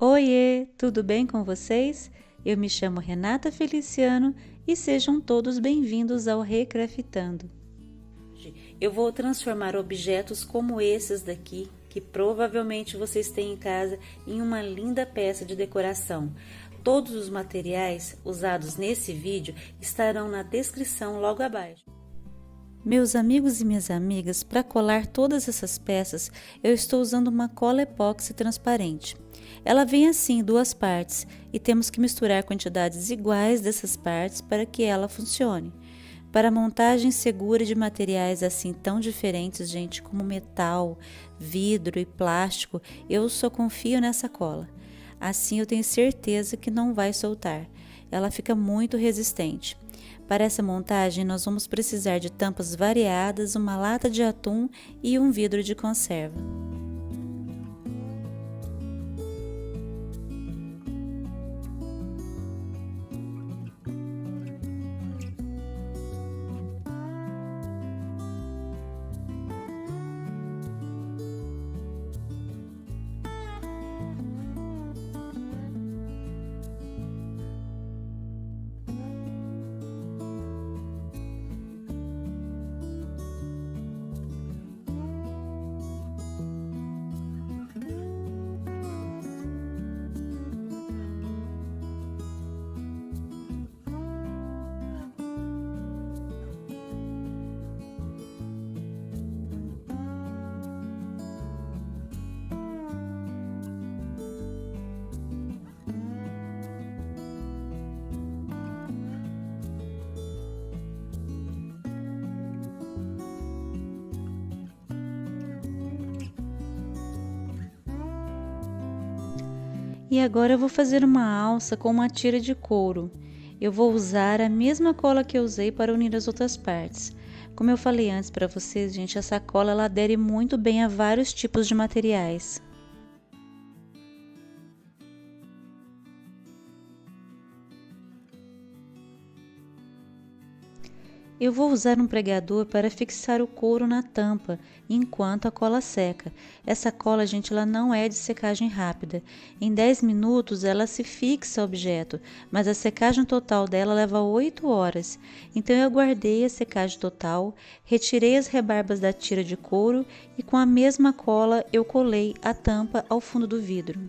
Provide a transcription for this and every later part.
Oiê, tudo bem com vocês? Eu me chamo Renata Feliciano e sejam todos bem-vindos ao Recraftando. Eu vou transformar objetos como esses daqui, que provavelmente vocês têm em casa, em uma linda peça de decoração. Todos os materiais usados nesse vídeo estarão na descrição logo abaixo. Meus amigos e minhas amigas, para colar todas essas peças, eu estou usando uma cola epóxi transparente. Ela vem assim em duas partes e temos que misturar quantidades iguais dessas partes para que ela funcione. Para a montagem segura de materiais assim tão diferentes, gente, como metal, vidro e plástico, eu só confio nessa cola. Assim eu tenho certeza que não vai soltar. Ela fica muito resistente. Para essa montagem, nós vamos precisar de tampas variadas, uma lata de atum e um vidro de conserva. E agora eu vou fazer uma alça com uma tira de couro. Eu vou usar a mesma cola que eu usei para unir as outras partes. Como eu falei antes para vocês, gente, essa cola ela adere muito bem a vários tipos de materiais. Eu vou usar um pregador para fixar o couro na tampa enquanto a cola seca. Essa cola, gente, ela não é de secagem rápida. Em 10 minutos ela se fixa ao objeto, mas a secagem total dela leva 8 horas. Então eu guardei a secagem total, retirei as rebarbas da tira de couro e com a mesma cola eu colei a tampa ao fundo do vidro.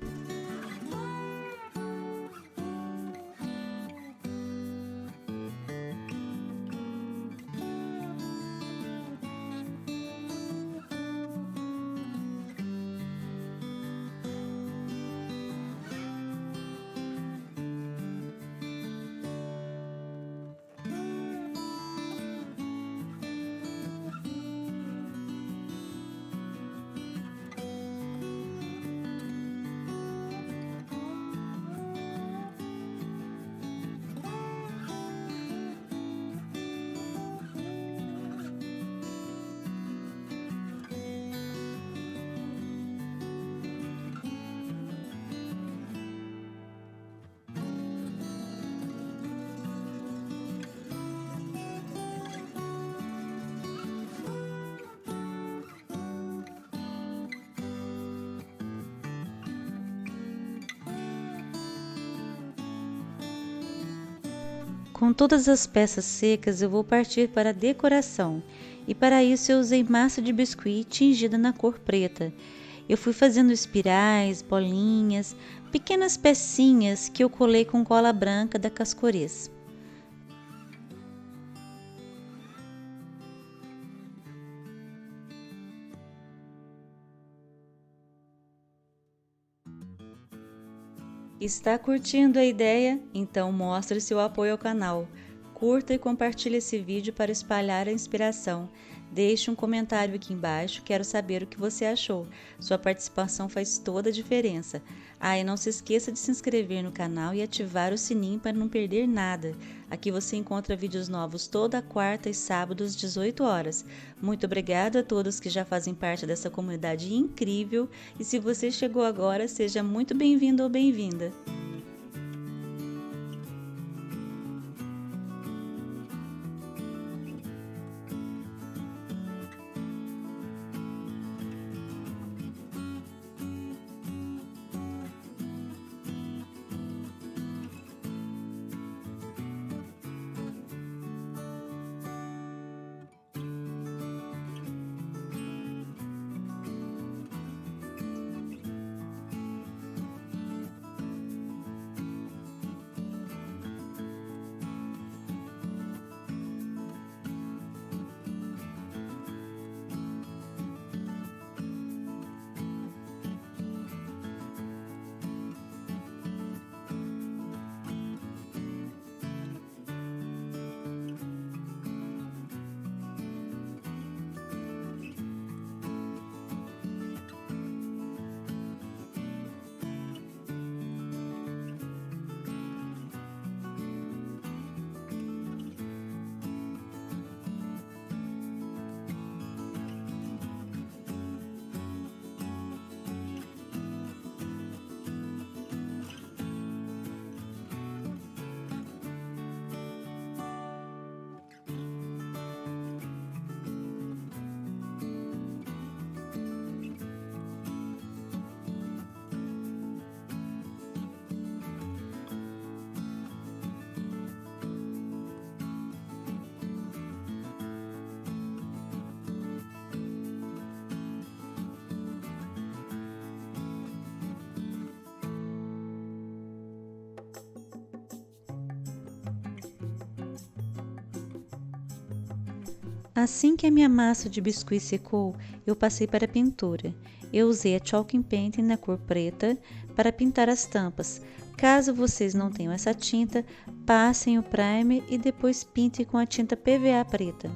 Com todas as peças secas, eu vou partir para a decoração. E para isso eu usei massa de biscuit tingida na cor preta. Eu fui fazendo espirais, bolinhas, pequenas pecinhas que eu colei com cola branca da Cascorês. Está curtindo a ideia? Então mostre seu apoio ao canal. Curta e compartilhe esse vídeo para espalhar a inspiração. Deixe um comentário aqui embaixo, quero saber o que você achou. Sua participação faz toda a diferença. E não se esqueça de se inscrever no canal e ativar o sininho para não perder nada. Aqui você encontra vídeos novos toda quarta e sábado às 18 horas. Muito obrigada a todos que já fazem parte dessa comunidade incrível e se você chegou agora, seja muito bem-vindo ou bem-vinda. Assim que a minha massa de biscuit secou, eu passei para a pintura. Eu usei a Chalking Painting na cor preta para pintar as tampas. Caso vocês não tenham essa tinta, passem o primer e depois pintem com a tinta PVA preta.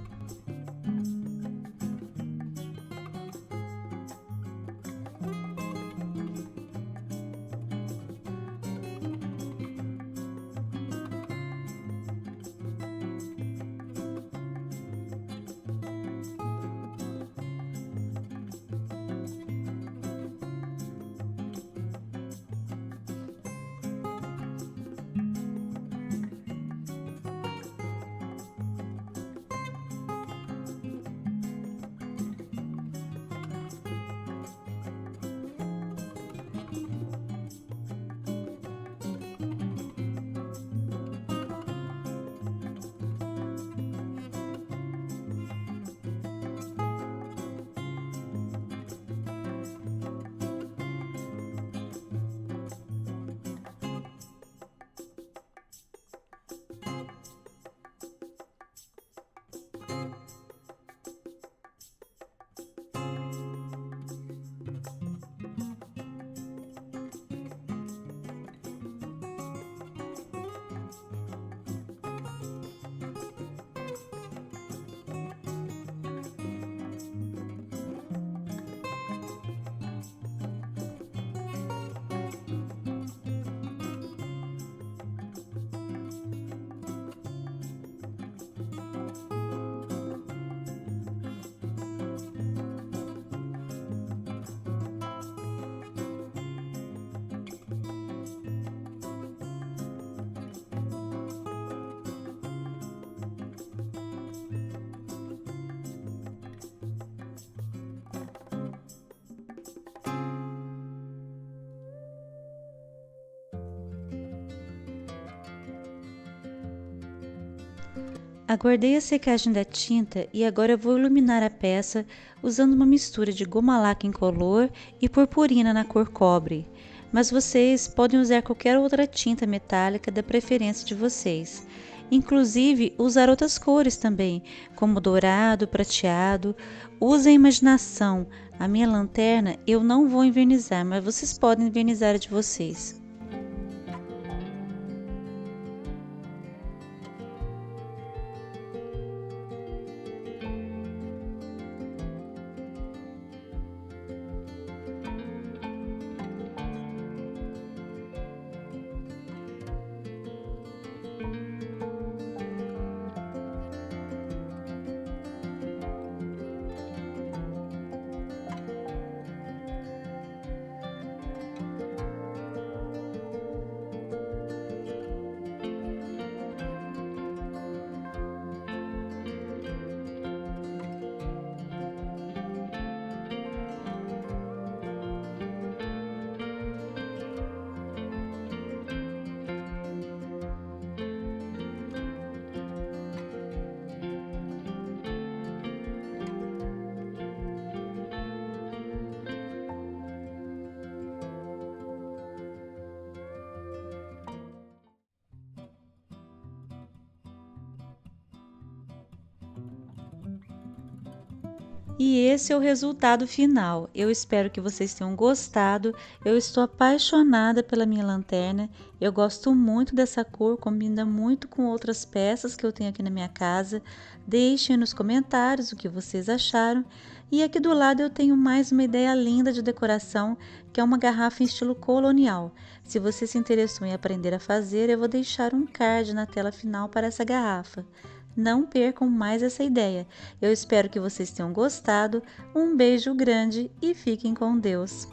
Aguardei a secagem da tinta e agora eu vou iluminar a peça usando uma mistura de goma laca incolor e purpurina na cor cobre, mas vocês podem usar qualquer outra tinta metálica da preferência de vocês. Inclusive usar outras cores também, como dourado, prateado. Use a imaginação. A minha lanterna eu não vou envernizar, mas vocês podem envernizar a de vocês. E esse é o resultado final. Eu espero que vocês tenham gostado. Eu estou apaixonada pela minha lanterna. Eu gosto muito dessa cor, combina muito com outras peças que eu tenho aqui na minha casa. Deixem nos comentários o que vocês acharam. E aqui do lado eu tenho mais uma ideia linda de decoração, que é uma garrafa em estilo colonial. Se você se interessou em aprender a fazer, eu vou deixar um card na tela final para essa garrafa. Não percam mais essa ideia. Eu espero que vocês tenham gostado. Um beijo grande e fiquem com Deus.